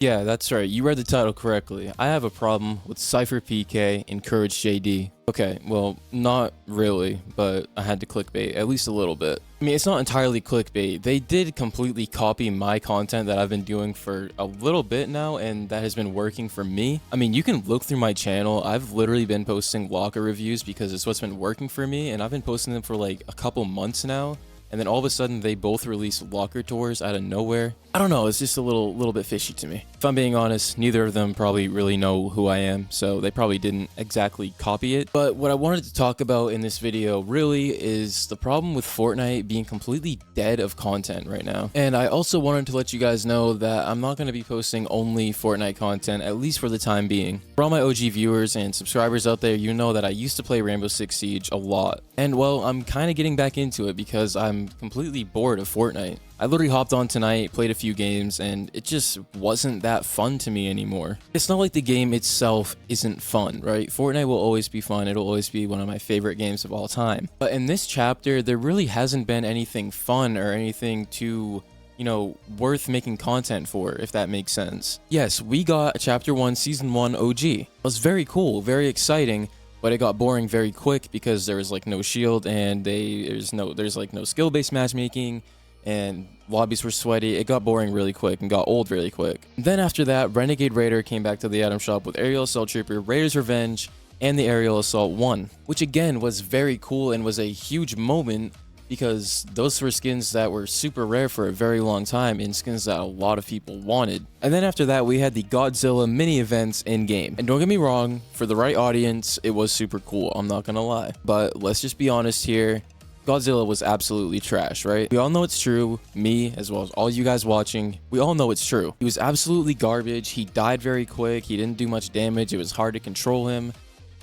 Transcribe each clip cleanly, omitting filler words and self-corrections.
Yeah, that's right. You read the title correctly. I have a problem with SypherPK and CourageJD. Okay, well, not really, but I had to clickbait, at least a little bit. I mean, it's not entirely clickbait. They did completely copy my content that I've been doing for a little bit now, and that has been working for me. I mean, you can look through my channel. I've literally been posting locker reviews because it's what's been working for me, and I've been posting them for like a couple months now. And then all of a sudden they both release locker tours out of nowhere. I don't know, it's just a little bit fishy to me. If I'm being honest, neither of them probably really know who I am, so they probably didn't exactly copy it. But what I wanted to talk about in this video really is the problem with Fortnite being completely dead of content right now. And I also wanted to let you guys know that I'm not going to be posting only Fortnite content, at least for the time being. For all my OG viewers and subscribers out there, you know that I used to play Rainbow Six Siege a lot. And well, I'm kind of getting back into it because I'm completely bored of Fortnite. I literally hopped on tonight, played a few games, and it just wasn't that fun to me anymore. It's not like the game itself isn't fun, right? Fortnite will always be fun. It'll always be one of my favorite games of all time. But in this chapter, there really hasn't been anything fun or anything too, you know, worth making content for, if that makes sense. Yes, we got Chapter 1, Season 1 OG. It was very cool, very exciting, but it got boring very quick because there was like no shield and there's like no skill-based matchmaking, and lobbies were sweaty. It got boring really quick and got old really quick. Then after that, Renegade Raider came back to the item shop with Aerial Assault Trooper, Raider's Revenge, and the Aerial Assault 1, which again was very cool and was a huge moment because those were skins that were super rare for a very long time and skins that a lot of people wanted. And then after that, we had the Godzilla mini events in game. And don't get me wrong, for the right audience, it was super cool. I'm not gonna lie. But let's just be honest here. Godzilla was absolutely trash, right? We all know it's true. Me, as well as all you guys watching, we all know it's true. He was absolutely garbage. He died very quick. He didn't do much damage. It was hard to control him.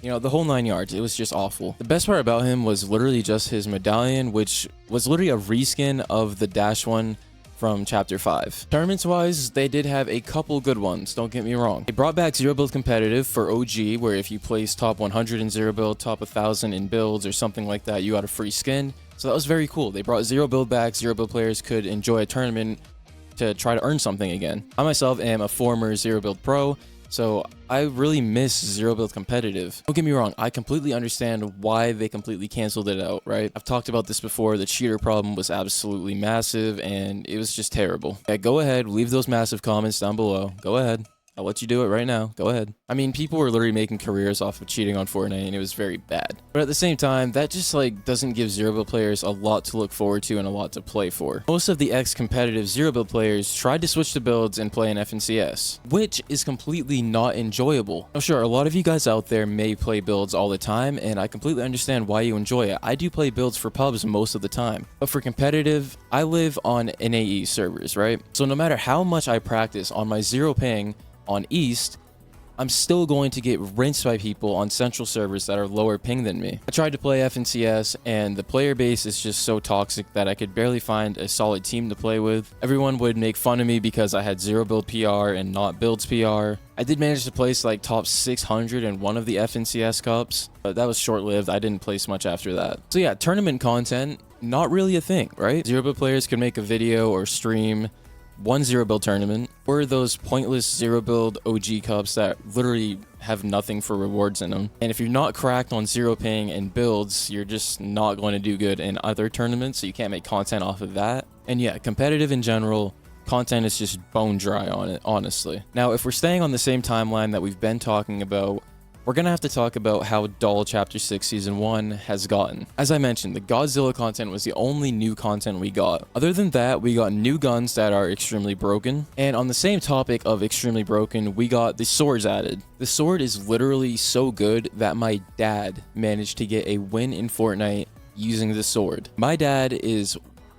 You know, the whole 9 yards. It was just awful. The best part about him was literally just his medallion, which was literally a reskin of the Dash one from Chapter 5. Tournaments-wise, they did have a couple good ones, don't get me wrong. They brought back Zero Build Competitive for OG, where if you place top 100 in Zero Build, top 1000 in builds, or something like that, you got a free skin. So that was very cool. They brought Zero Build back. Zero Build players could enjoy a tournament to try to earn something again. I myself am a former Zero Build pro, so I really miss Zero Build Competitive. Don't get me wrong, I completely understand why they completely canceled it out, right? I've talked about this before. The cheater problem was absolutely massive and it was just terrible. Yeah, go ahead, leave those massive comments down below. Go ahead. I'll let you do it right now. Go ahead. I mean, people were literally making careers off of cheating on Fortnite, and it was very bad. But at the same time, that just like doesn't give Zero Build players a lot to look forward to and a lot to play for. Most of the ex-competitive Zero Build players tried to switch to builds and play in FNCS, which is completely not enjoyable. Now, sure, a lot of you guys out there may play builds all the time, and I completely understand why you enjoy it. I do play builds for pubs most of the time. But for competitive, I live on NAE servers, right? So no matter how much I practice on my zero ping on East, I'm still going to get rinsed by people on central servers that are lower ping than me. I tried to play FNCS and the player base is just so toxic that I could barely find a solid team to play with. Everyone would make fun of me because I had Zero Build PR and not Builds PR. I did manage to place like top 600 in one of the FNCS cups, but that was short-lived. I didn't place much after that. So yeah, tournament content, not really a thing, right? Zero Build players could make a video or stream one Zero Build tournament, or those pointless Zero Build OG cups that literally have nothing for rewards in them. And if you're not cracked on zero ping and builds, you're just not going to do good in other tournaments, so you can't make content off of that. And yeah, competitive in general, content is just bone dry on it, honestly. Now, if we're staying on the same timeline that we've been talking about, we're gonna have to talk about how dull Chapter 6 Season 1 has gotten. As I mentioned, the Godzilla content was the only new content we got. Other than that, we got new guns that are extremely broken. And on the same topic of extremely broken, we got the swords added. The sword is literally so good that my dad managed to get a win in Fortnite using the sword. My dad is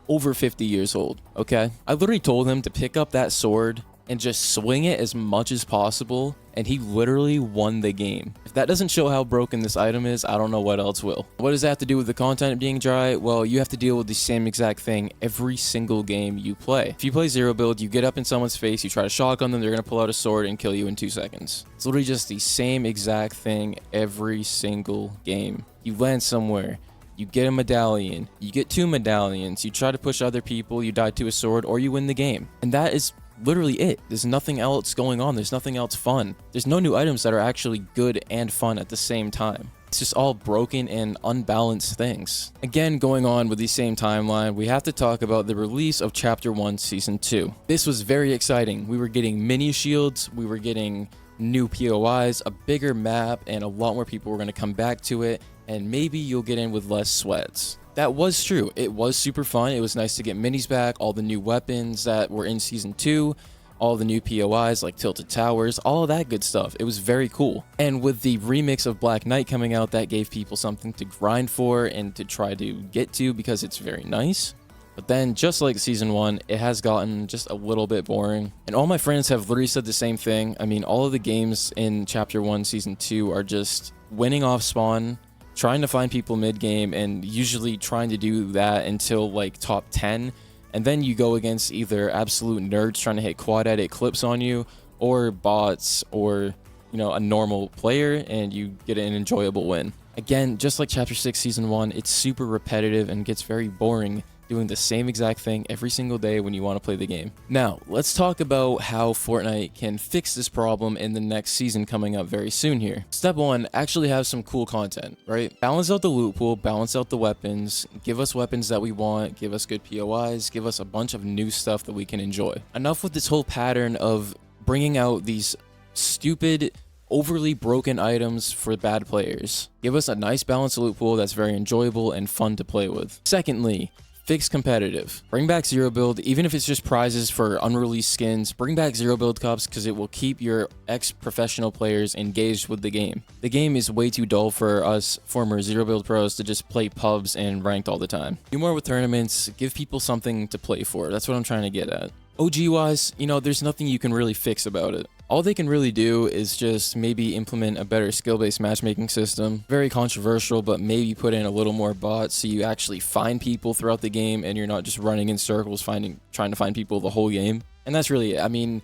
over 50 years old, okay? I literally told him to pick up that sword and just swing it as much as possible, and he literally won the game. If that doesn't show how broken this item is, I don't know what else will. What does that have to do with the content being dry? Well, you have to deal with the same exact thing every single game you play. If you play Zero Build, you get up in someone's face, you try to shotgun them, they're gonna pull out a sword and kill you in 2 seconds. It's literally just the same exact thing every single game. You land somewhere, you get a medallion, you get 2 medallions, you try to push other people, you die to a sword, or you win the game. And that is literally it. There's nothing else going on. There's nothing else fun. There's no new items that are actually good and fun at the same time. It's just all broken and unbalanced things. Again, going on with the same timeline, we have to talk about the release of Chapter 1 Season 2. This was very exciting. We were getting mini shields, we were getting new POIs, a bigger map, and a lot more people were going to come back to it, and maybe you'll get in with less sweats. That was true. It was super fun. It was nice to get minis back, all the new weapons that were in Season 2, all the new POIs like Tilted Towers, all of that good stuff. It was very cool. And with the remix of Black Knight coming out, that gave people something to grind for and to try to get to because it's very nice. But then, just like Season 1, it has gotten just a little bit boring. And all my friends have literally said the same thing. I mean, all of the games in Chapter 1 Season 2 are just winning off spawn, trying to find people mid-game, and usually trying to do that until like top 10. And then you go against either absolute nerds trying to hit quad edit clips on you, or bots, or, you know, a normal player, and you get an enjoyable win. Again, just like Chapter 6 Season 1, it's super repetitive and gets very boring doing the same exact thing every single day when you want to play the game. Now, let's talk about how Fortnite can fix this problem in the next season coming up very soon here. Step 1, actually have some cool content, right? Balance out the loot pool, balance out the weapons, give us weapons that we want, give us good POIs, give us a bunch of new stuff that we can enjoy. Enough with this whole pattern of bringing out these stupid, overly broken items for bad players. Give us a nice balanced loot pool that's very enjoyable and fun to play with. Secondly, fix competitive. Bring back zero build, even if it's just prizes for unreleased skins. Bring back zero build cups because it will keep your ex-professional players engaged with the game. The game is way too dull for us former zero build pros to just play pubs and ranked all the time. Do more with tournaments, give people something to play for. That's what I'm trying to get at. OG wise, you know, there's nothing you can really fix about it. All they can really do is just maybe implement a better skill-based matchmaking system. Very controversial, but maybe put in a little more bots so you actually find people throughout the game and you're not just running in circles trying to find people the whole game. And that's really it. I mean,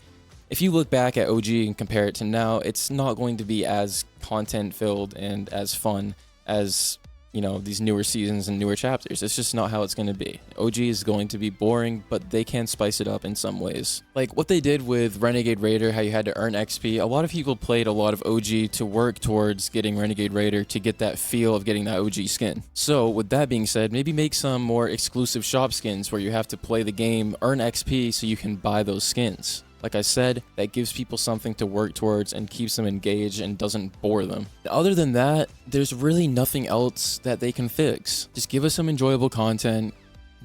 if you look back at OG and compare it to now, it's not going to be as content-filled and as fun as, you know, these newer seasons and newer chapters. It's just not how it's going to be. OG is going to be boring, but they can spice it up in some ways. Like what they did with Renegade Raider, how you had to earn XP. A lot of people played a lot of OG to work towards getting Renegade Raider to get that feel of getting that OG skin. So with that being said, maybe make some more exclusive shop skins where you have to play the game, earn XP so you can buy those skins. Like I said, that gives people something to work towards and keeps them engaged and doesn't bore them. Other than that, there's really nothing else that they can fix. Just give us some enjoyable content,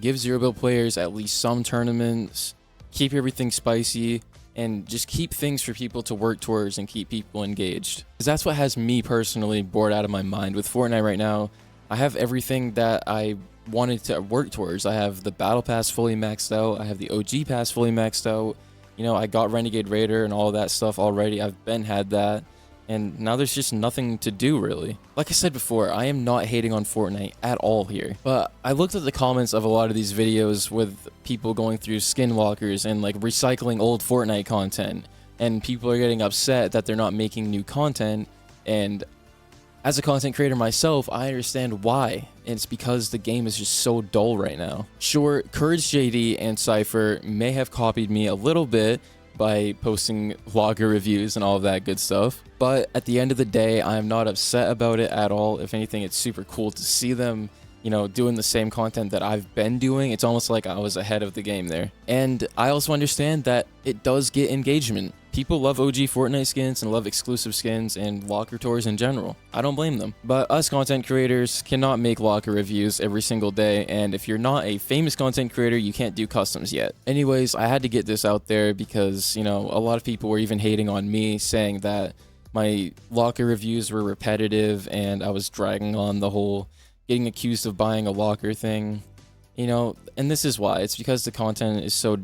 give zero build players at least some tournaments, keep everything spicy, and just keep things for people to work towards and keep people engaged. Because that's what has me personally bored out of my mind with Fortnite right now. I have everything that I wanted to work towards. I have the Battle Pass fully maxed out, I have the OG Pass fully maxed out. You know, I got Renegade Raider and all that stuff already. I've had that. And now there's just nothing to do, really. Like I said before, I am not hating on Fortnite at all here. But I looked at the comments of a lot of these videos with people going through skinwalkers and like recycling old Fortnite content. And people are getting upset that they're not making new content. And as a content creator myself, I understand why. And it's because the game is just so dull right now. Sure, CourageJD and Cypher may have copied me a little bit by posting vlogger reviews and all of that good stuff. But at the end of the day, I'm not upset about it at all. If anything, it's super cool to see them, you know, doing the same content that I've been doing. It's almost like I was ahead of the game there. And I also understand that it does get engagement. People love OG Fortnite skins and love exclusive skins and locker tours in general. I don't blame them. But us content creators cannot make locker reviews every single day, and if you're not a famous content creator, you can't do customs yet. Anyways, I had to get this out there because, you know, a lot of people were even hating on me, saying that my locker reviews were repetitive and I was dragging on the whole getting accused of buying a locker thing. You know, and this is why. It's because the content is so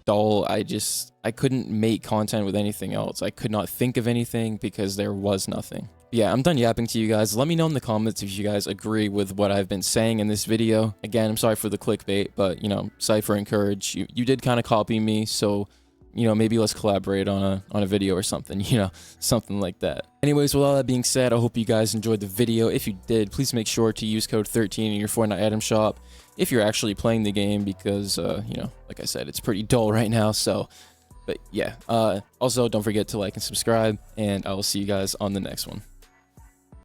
dull. I couldn't make content with anything else. I could not think of anything because there was nothing. Yeah, I'm done yapping to you guys. Let me know in the comments if you guys agree with what I've been saying in this video. Again, I'm sorry for the clickbait, but, you know, Cypher and Courage, you did kind of copy me, so, you know, maybe let's collaborate on a video or something, you know, something like that. Anyways, with all that being said, I hope you guys enjoyed the video. If you did, please make sure to use code 13 in your Fortnite item shop if you're actually playing the game because, you know, like I said, it's pretty dull right now, so But yeah, also don't forget to like and subscribe, and I will see you guys on the next one.